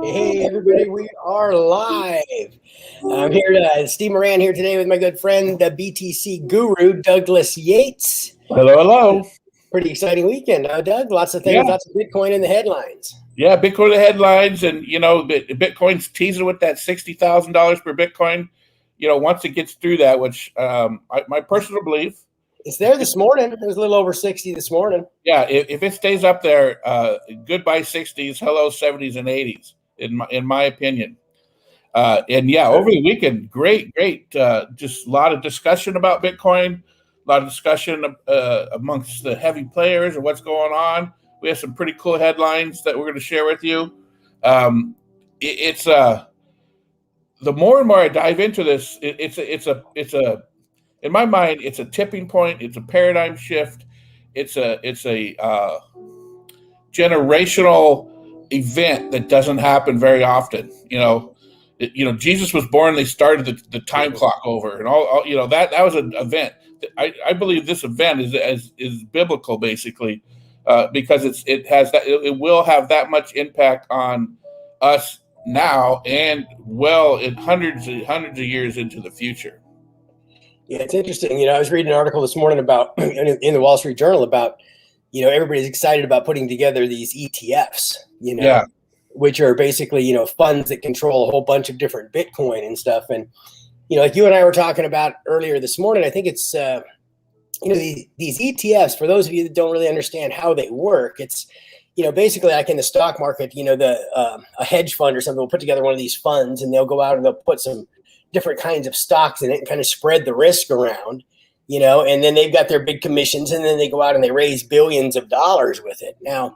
Hey everybody, we are live. I'm here Steve Moran here today with my good friend, the BTC guru, Douglas Yates. Hello, hello. Pretty exciting weekend, huh, Doug? Lots of things, lots of Bitcoin in the headlines. Yeah, Bitcoin the headlines, and Bitcoin's teasing with that $60,000 per Bitcoin. Once it gets through that, which my personal belief, it's there this morning. It was a little over 60 this morning. Yeah, if it stays up there, goodbye 60s, hello 70s and 80s, in my opinion. Over the weekend, great, just a lot of discussion about Bitcoin, a lot of discussion amongst the heavy players and what's going on. We have some pretty cool headlines that we're going to share with you. It's the more and more I dive into this, it's a in my mind, it's a tipping point. It's a paradigm shift. It's a generational event that doesn't happen very often. Jesus was born. They started the time clock over, and all that was an event. I believe this event is biblical, basically, because it will have that much impact on us now and in hundreds of years into the future. Yeah, it's interesting. I was reading an article this morning about in the Wall Street Journal about everybody's excited about putting together these ETFs. Which are basically, funds that control a whole bunch of different Bitcoin and stuff. And, like you and I were talking about earlier this morning, I think it's, these ETFs, for those of you that don't really understand how they work, it's, basically like in the stock market, a hedge fund or something will put together one of these funds and they'll go out and they'll put some different kinds of stocks in it and kind of spread the risk around, and then they've got their big commissions and then they go out and they raise billions of dollars with it. Now,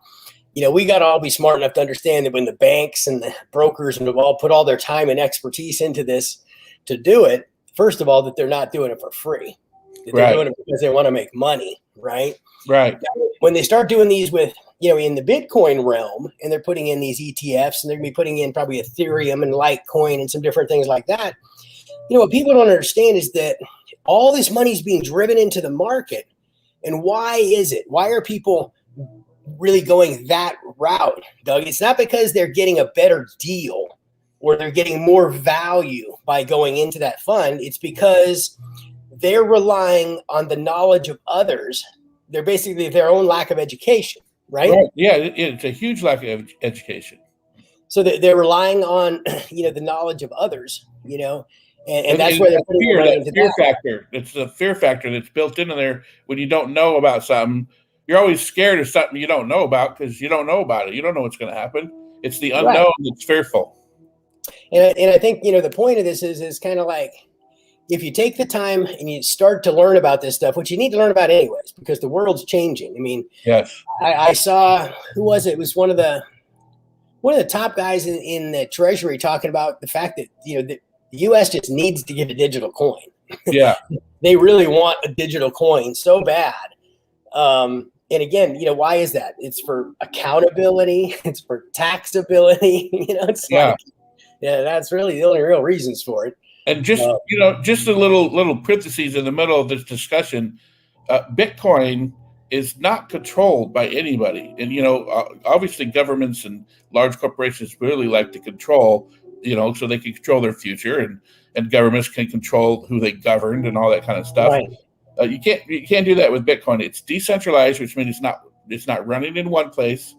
we got to all be smart enough to understand that when the banks and the brokers and have all put all their time and expertise into this to do it, first of all, that they're not doing it for free. That they're doing it because they want to make money, right? Right. Now, when they start doing these with, in the Bitcoin realm, and they're putting in these ETFs, and they're going to be putting in probably Ethereum and Litecoin and some different things like that. What people don't understand is that all this money is being driven into the market. And why is it? Why are people really going that route, Doug? It's not because they're getting a better deal or they're getting more value by going into that fund. It's because they're relying on the knowledge of others. They're basically their own lack of education, right? Yeah, it's a huge lack of education. So they're relying on, the knowledge of others, and that's where they're putting that fear factor. It's the fear factor that's built into there when you don't know about something. You're always scared of something you don't know about because you don't know about it. You don't know what's going to happen. It's the unknown that's fearful. And I think, the point of this is kind of like, if you take the time and you start to learn about this stuff, which you need to learn about anyways, because the world's changing. I mean, yes, I saw, who was it? It was one of the top guys in the Treasury talking about the fact that, the U.S. just needs to get a digital coin. Yeah. They really want a digital coin so bad. And again, why is that? It's for accountability. It's for taxability. That's really the only real reasons for it. And just just a little parentheses in the middle of this discussion. Bitcoin is not controlled by anybody, and obviously governments and large corporations really like to control, so they can control their future, and governments can control who they governed and all that kind of stuff. Right. You can't do that with Bitcoin. It's decentralized, which means it's not running in one place.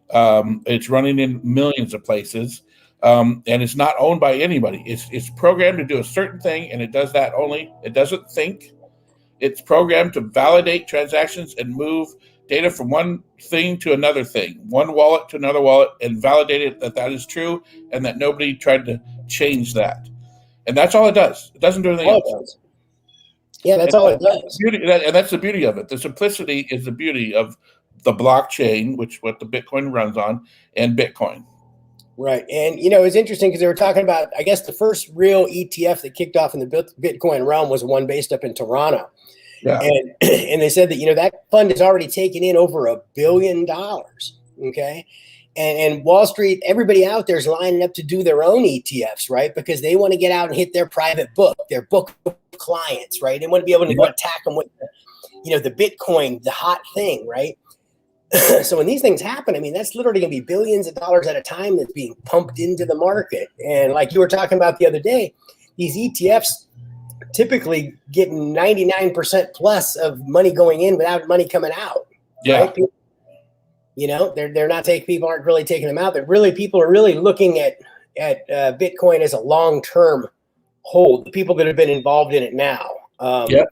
It's running in millions of places, and it's not owned by anybody. It's programmed to do a certain thing, and it does that only. It doesn't think. It's programmed to validate transactions and move data from one thing to another thing, one wallet to another wallet, and validate it that is true and that nobody tried to change that. And that's all it does. It doesn't do anything else. Yeah, that's all it does. And that's the beauty of it. The simplicity is the beauty of the blockchain, what the Bitcoin runs on, and Bitcoin. Right. And, it's interesting because they were talking about, I guess, the first real ETF that kicked off in the Bitcoin realm was one based up in Toronto. Yeah. And they said that, that fund has already taken in over $1 billion. Okay. And Wall Street, everybody out there is lining up to do their own ETFs, right? Because they want to get out and hit their private book, their book of clients, right? They want to be able to go attack them with, the Bitcoin, the hot thing, right? So when these things happen, I mean, that's literally going to be billions of dollars at a time that's being pumped into the market. And like you were talking about the other day, these ETFs typically get 99% plus of money going in without money coming out. Yeah. Right? You know, they're not taking, people aren't really taking them out. People are really looking at Bitcoin as a long-term hold. The people that have been involved in it now. Yeah.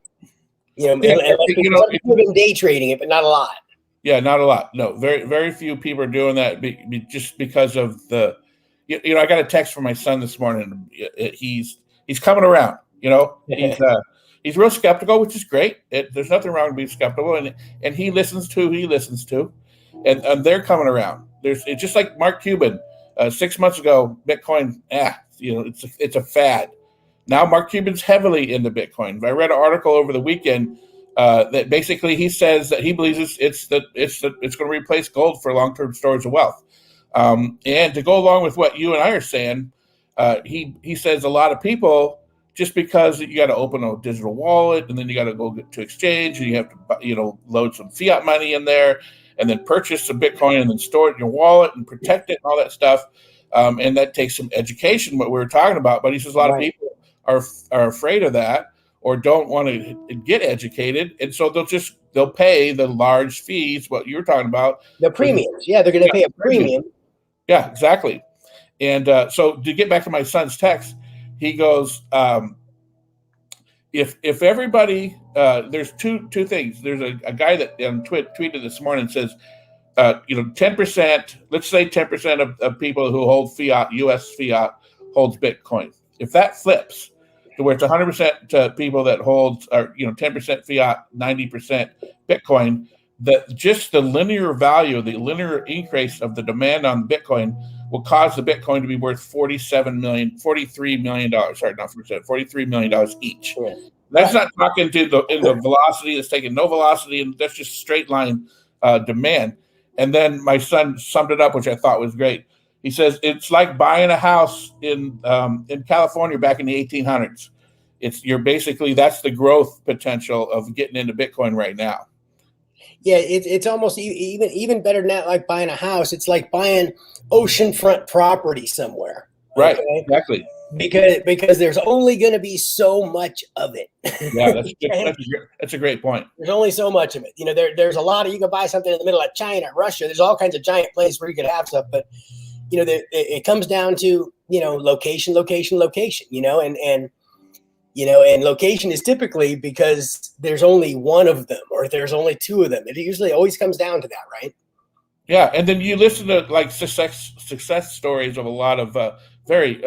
You know, people have been day trading it, but not a lot. Yeah, not a lot. No, very, very few people are doing that just because of the, you know, I got a text from my son this morning. He's coming around, you know, he's real skeptical, which is great. There's nothing wrong with being skeptical. And he listens to who he listens to, and they're coming around. It's just like Mark Cuban 6 months ago, Bitcoin, you know, it's a fad. Now Mark Cuban's heavily into Bitcoin. I read an article over the weekend that basically he says that he believes it's going to replace gold for long-term storage of wealth. And to go along with what you and I are saying, he says a lot of people, just because you got to open a digital wallet and then you got to go to exchange and you have to, you know, load some fiat money in there and then purchase some Bitcoin and then store it in your wallet and protect it and all that stuff. And that takes some education, what we were talking about. But he says a lot of people are afraid of that, or don't want to get educated, and so they'll pay the large fees. What you're talking about, the premiums, they're going to pay a premium. Yeah, exactly. And so to get back to my son's text, he goes, if everybody, there's two things. There's a guy that tweeted this morning and says, 10%. Let's say 10% of people who hold fiat, U.S. fiat, holds Bitcoin. If that flips to where it's 100% people that hold, or 10% fiat, 90% Bitcoin, that just the linear value, the linear increase of the demand on Bitcoin will cause the Bitcoin to be worth $43 million. Sorry, not $43 million each. Yeah. That's not talking to the velocity. That's taking no velocity, and that's just straight line demand. And then my son summed it up, which I thought was great. He says it's like buying a house in California back in the 1800s. That's the growth potential of getting into Bitcoin right now. Yeah, it's almost even better than that. Like buying a house, it's like buying oceanfront property somewhere. Right, okay? Exactly. Because there's only going to be so much of it. Yeah, that's a great point. There's only so much of it. You know, there's a lot of, you can buy something in the middle of China, Russia. There's all kinds of giant places where you could have stuff, but it comes down to, location, and location is typically because there's only one of them or there's only two of them. It usually always comes down to that, right? Yeah, and then you listen to like success stories of a lot of very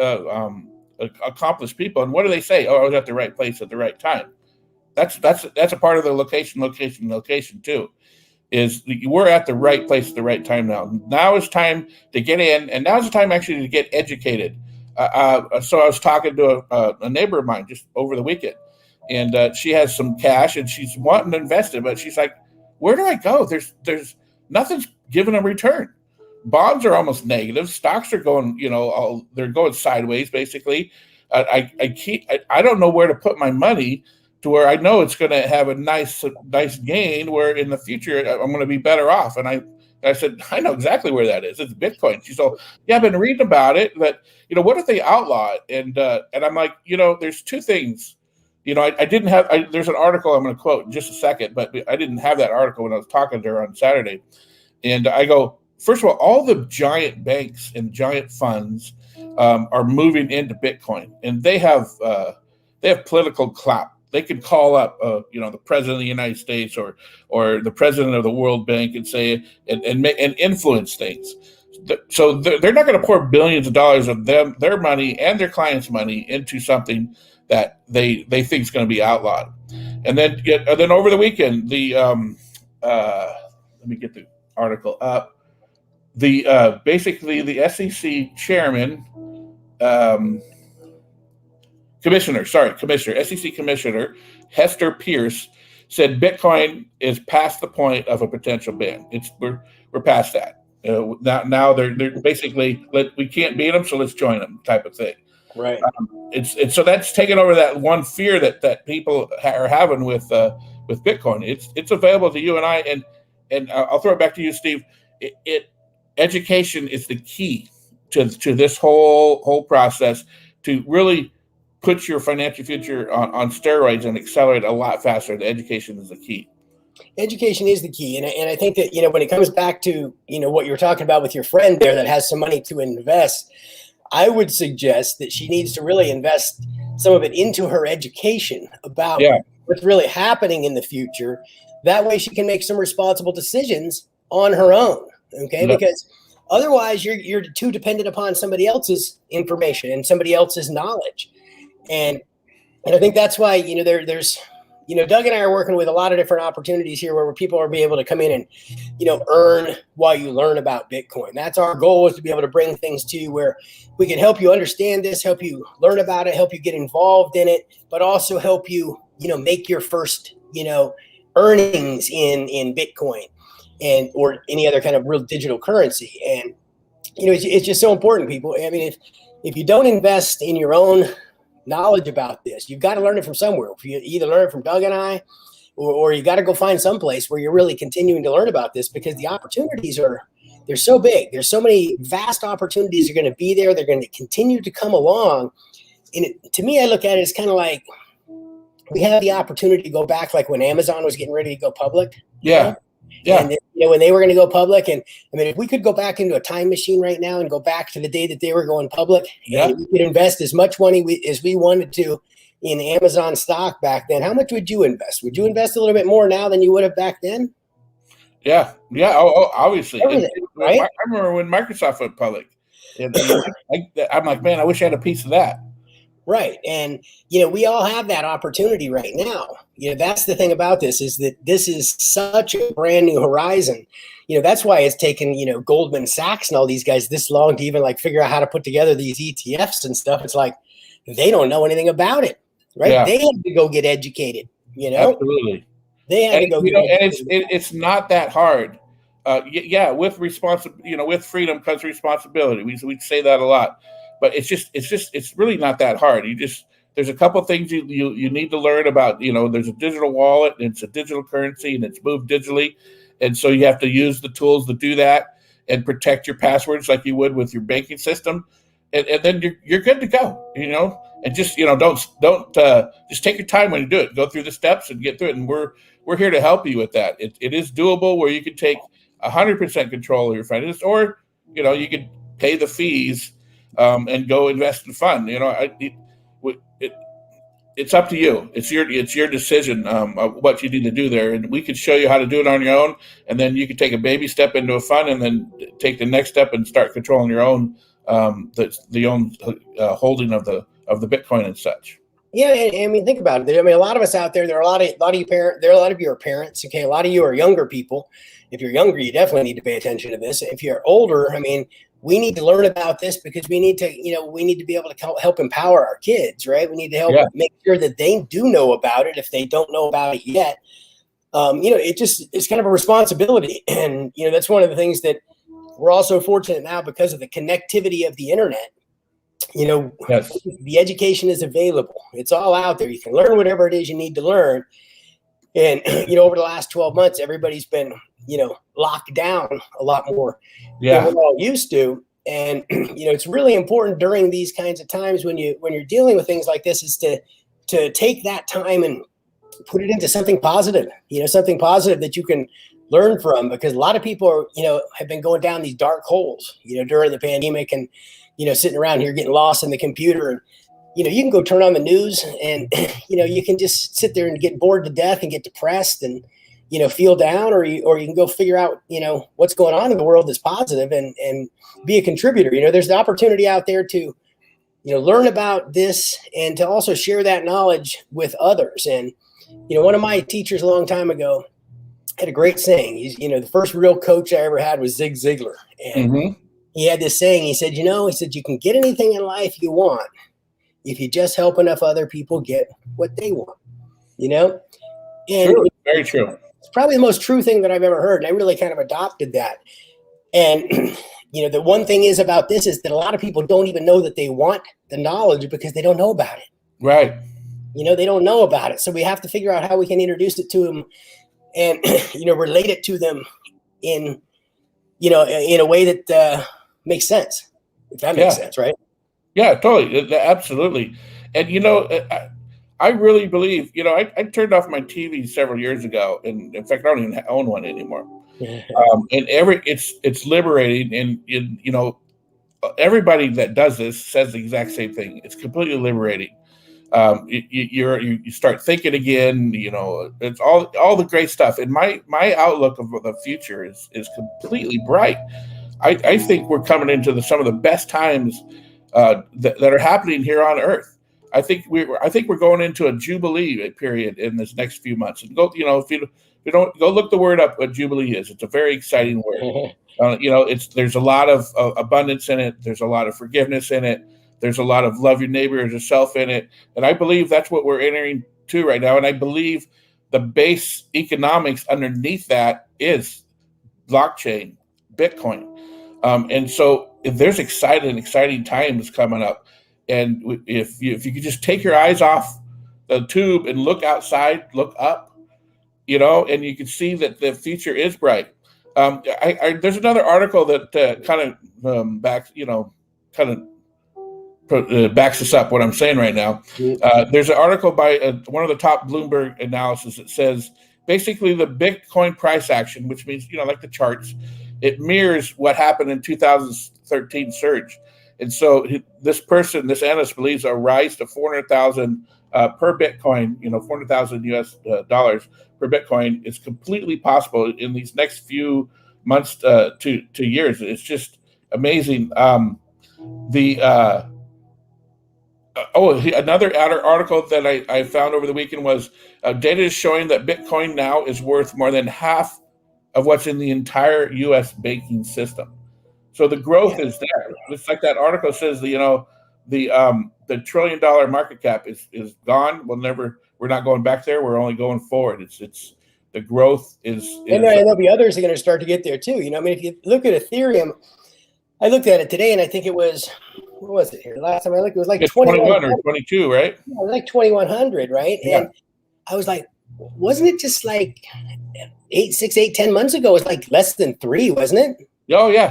accomplished people, and what do they say? Oh, I was at the right place at the right time. That's a part of the location too. Is we're at the right place at the right time now. Now is time to get in, and now is the time actually to get educated. So I was talking to a neighbor of mine just over the weekend, and she has some cash and she's wanting to invest it, but she's like, "Where do I go? There's nothing's giving a return. Bonds are almost negative. Stocks are going, they're going sideways basically. I don't know where to put my money to where I know it's going to have a nice gain, where in the future I'm going to be better off." And I said, "I know exactly where that is. It's Bitcoin." She said, "Yeah, I've been reading about it, but what if they outlaw it?" And I'm like, there's two things. I didn't have. There's an article I'm going to quote in just a second, but I didn't have that article when I was talking to her on Saturday. And I go, first of all the giant banks and giant funds are moving into Bitcoin, and they have political clout. They could call up, the president of the United States or the president of the World Bank and say and influence things. So they're not going to pour billions of dollars of their money and their clients' money into something that they think is going to be outlawed. And then over the weekend, let me get the article up. Basically the SEC chairman. Commissioner, SEC Commissioner Hester Pierce said Bitcoin is past the point of a potential ban. We're past that. Now they're basically, we can't beat them, so let's join them type of thing. Right. It's so that's taken over that one fear that people are having with Bitcoin. It's available to you and I, and I'll throw it back to you, Steve. Education is the key to this whole process to really put your financial future on steroids and accelerate a lot faster. The education is the key. Education is the key. And I think that, when it comes back to, what you're talking about with your friend there that has some money to invest, I would suggest that she needs to really invest some of it into her education about what's really happening in the future. That way she can make some responsible decisions on her own. Okay. Yeah. Because otherwise you're too dependent upon somebody else's information and somebody else's knowledge. And I think that's why, there's, Doug and I are working with a lot of different opportunities here where people are being able to come in and, earn while you learn about Bitcoin. That's our goal, is to be able to bring things to you where we can help you understand this, help you learn about it, help you get involved in it, but also help you, make your first, earnings in Bitcoin or any other kind of real digital currency. And, it's just so important, people. I mean, if you don't invest in your own knowledge about this, you've got to learn it from somewhere. You either learn it from Doug and I, or you got to go find someplace where you're really continuing to learn about this, because the opportunities they're so big. There's so many vast opportunities are going to be there. They're going to continue to come along. And to me, I look at it as kind of like we have the opportunity to go back, like when Amazon was getting ready to go public. Yeah. Yeah. And when they were going to go public, and I mean, if we could go back into a time machine right now and go back to the day that they were going public, and we could invest as much money as we wanted to in Amazon stock back then, how much would you invest? Would you invest a little bit more now than you would have back then? Yeah. Yeah. Oh, obviously. Right? I remember when Microsoft went public, and I'm like, man, I wish I had a piece of that. Right. And, we all have that opportunity right now. That's the thing about this, is that this is such a brand new horizon. That's why it's taken, Goldman Sachs and all these guys this long to even figure out how to put together these ETFs and stuff. It's like, they don't know anything about it, right? Yeah. They had to go get educated, Absolutely. They had to go get educated. And it's not that hard. With with freedom comes responsibility. We say that a lot. But it's really not that hard. There's a couple of things you need to learn about. There's a digital wallet, and it's a digital currency, and it's moved digitally. And so you have to use the tools to do that and protect your passwords like you would with your banking system. And then you're good to go, and just, don't just take your time when you do it. Go through the steps and get through it. And we're here to help you with that. It is doable, where you can take 100% control of your finances, or, you could pay the fees and go invest in fund. It's up to you. It's your decision of what you need to do there, and we can show you how to do it on your own. And then you can take a baby step into a fund, and then take the next step and start controlling your own holding of the Bitcoin and such. Yeah, I mean, think about it. I mean, a lot of us out there. There are a lot of you parents. There are a lot of you are parents. Okay, a lot of you are younger people. If you're younger, you definitely need to pay attention to this. If you're older, I mean, we need to learn about this, because we need to be able to help empower our kids, right? We need to help make sure that they do know about it if they don't know about it yet. It's kind of a responsibility. And, that's one of the things that we're also fortunate now, because of the connectivity of the internet. Yes. The education is available. It's all out there. You can learn whatever it is you need to learn. And, over the last 12 months, everybody's been, locked down a lot more than we're all used to. And, it's really important during these kinds of times when you're dealing with things like this, is to take that time and put it into something positive, something positive that you can learn from, because a lot of people are, have been going down these dark holes, during the pandemic, and, sitting around here getting lost in the computer. And, you can go turn on the news, and, you can just sit there and get bored to death and get depressed and, feel down, or you can go figure out, what's going on in the world that's positive and be a contributor. There's the opportunity out there to, learn about this and to also share that knowledge with others. And, one of my teachers a long time ago had a great saying. He's, the first real coach I ever had was Zig Ziglar. And he had this saying. He said, you can get anything in life you want if you just help enough other people get what they want, And true. Very true. It's probably the most true thing that I've ever heard. And I really kind of adopted that. And, the one thing is about this is that a lot of people don't even know that they want the knowledge, because they don't know about it. Right. They don't know about it. So we have to figure out how we can introduce it to them and, relate it to them in in a way that makes sense. If that makes sense, right? Yeah, totally, absolutely. And I really believe, I turned off my TV several years ago, and in fact, I don't even own one anymore. And it's liberating, and everybody that does this says the exact same thing. It's completely liberating. You start thinking again. It's all the great stuff. And my outlook of the future is completely bright. I think we're coming into some of the best times that are happening here on Earth. I think we're going into a jubilee period in this next few months. And if you don't, go look the word up what jubilee is. It's a very exciting word. There's a lot of abundance in it. There's a lot of forgiveness in it. There's a lot of love your neighbor as yourself in it. And I believe that's what we're entering to right now. And I believe the base economics underneath that is blockchain, Bitcoin. And so if there's exciting times coming up. And if you could just take your eyes off the tube and look outside, look up, and you can see that the future is bright. There's another article that backs this up, what I'm saying right now. There's an article by one of the top Bloomberg analysis that says basically the Bitcoin price action, which means, like the charts, it mirrors what happened in 2013 surge. And so this analyst believes a rise to 400,000 per Bitcoin, 400,000 US dollars per Bitcoin is completely possible in these next few months to years. It's just amazing. Another article that I found over the weekend was data is showing that Bitcoin now is worth more than half of what's in the entire U.S. banking system. So the growth is there. It's like that article says, the $1 trillion market cap is gone. We're not going back there. We're only going forward. It's the growth is. And there'll be others are going to start to get there too. If you look at Ethereum, I looked at it today, and I think it was, what was it here? Last time I looked, it was like 21 or 22, right? Yeah, it was like 2,100, right? Yeah. And I was like, wasn't it just like 10 months ago? It was like less than 3, wasn't it? Oh yeah,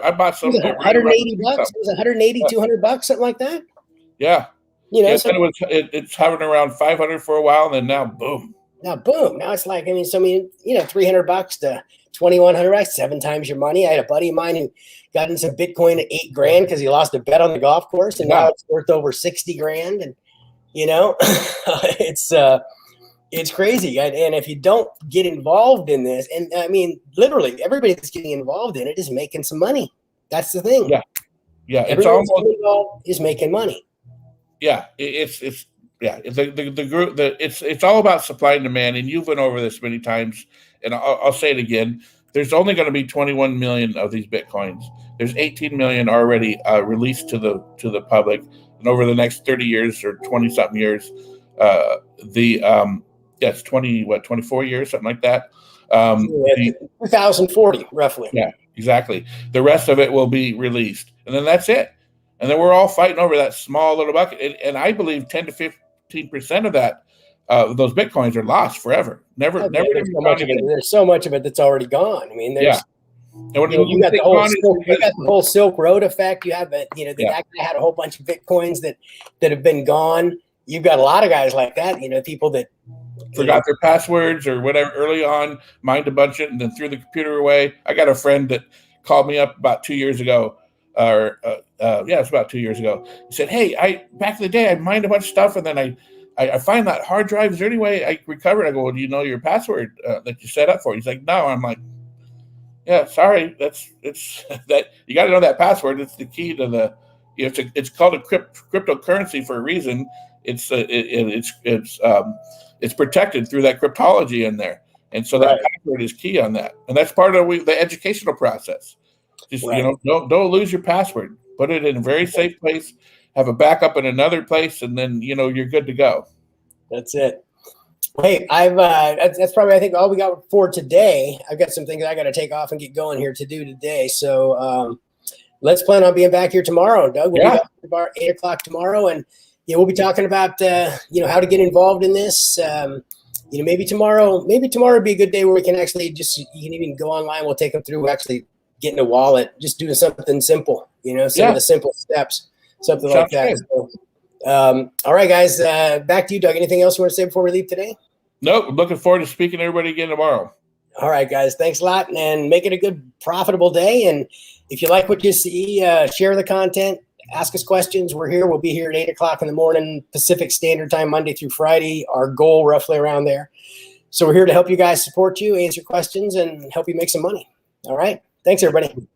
I bought some. It was 180 bucks. It was 180, 200 bucks, something like that. Yeah. It's hovering around 500 for a while, and then now boom. Now it's like, 300 bucks to 2,100 bucks, 7 times your money. I had a buddy of mine who got into some Bitcoin at $8,000 because he lost a bet on the golf course, and now it's worth over 60 grand. And it's crazy. And if you don't get involved in this, and literally everybody that's getting involved in it is making some money. That's the thing. Yeah. It's almost is making money. Yeah, the group. It's all about supply and demand, and you've went over this many times, and I'll say it again. There's only going to be 21 million of these Bitcoins. There's 18 million already released to the public, and over the next 30 years or 20 something years, it's 24 years, something like that. 2040, roughly. Yeah, exactly. The rest of it will be released, and then that's it. And then we're all fighting over that small little bucket. And I believe 10 to 15% of that, those Bitcoins are lost forever. Never. There's so much of it that's already gone. There's. And you got the whole Silk Road effect. You have that guy had a whole bunch of Bitcoins that have been gone. You've got a lot of guys like that. People that forgot their passwords or whatever early on, mined a bunch of it, and then threw the computer away. I got a friend that called me up about 2 years ago. It's about 2 years ago. He said, "Hey, back in the day, I mined a bunch of stuff, and then I find that hard drive. Is there any way I recover it?" I go, "Well, do you know your password that you set up for?" He's like, "No." I'm like, "Yeah, sorry. It's that you got to know that password. It's the key to the. It's called a cryptocurrency for a reason. It's protected through that cryptology in there, and so that password is key on that, and that's part of the educational process." Just, don't lose your password. Put it in a very safe place. Have a backup in another place, and then, you're good to go. That's it. Hey, that's probably, I think, all we got for today. I've got some things I got to take off and get going here to do today. So let's plan on being back here tomorrow, Doug. We'll be back about 8:00 tomorrow, and we'll be talking about, how to get involved in this. maybe tomorrow would be a good day where we can actually you can even go online. We'll take them through actually getting a wallet, just doing something simple, some of the simple steps, something like that. So, all right, guys, back to you, Doug. Anything else you want to say before we leave today? Nope. Looking forward to speaking to everybody again tomorrow. All right, guys. Thanks a lot, and make it a good, profitable day. And if you like what you see, share the content, ask us questions. We're here. We'll be here at 8 o'clock in the morning, Pacific Standard Time, Monday through Friday. Our goal roughly around there. So we're here to help you guys, support you, answer questions, and help you make some money. All right. Thanks, everybody.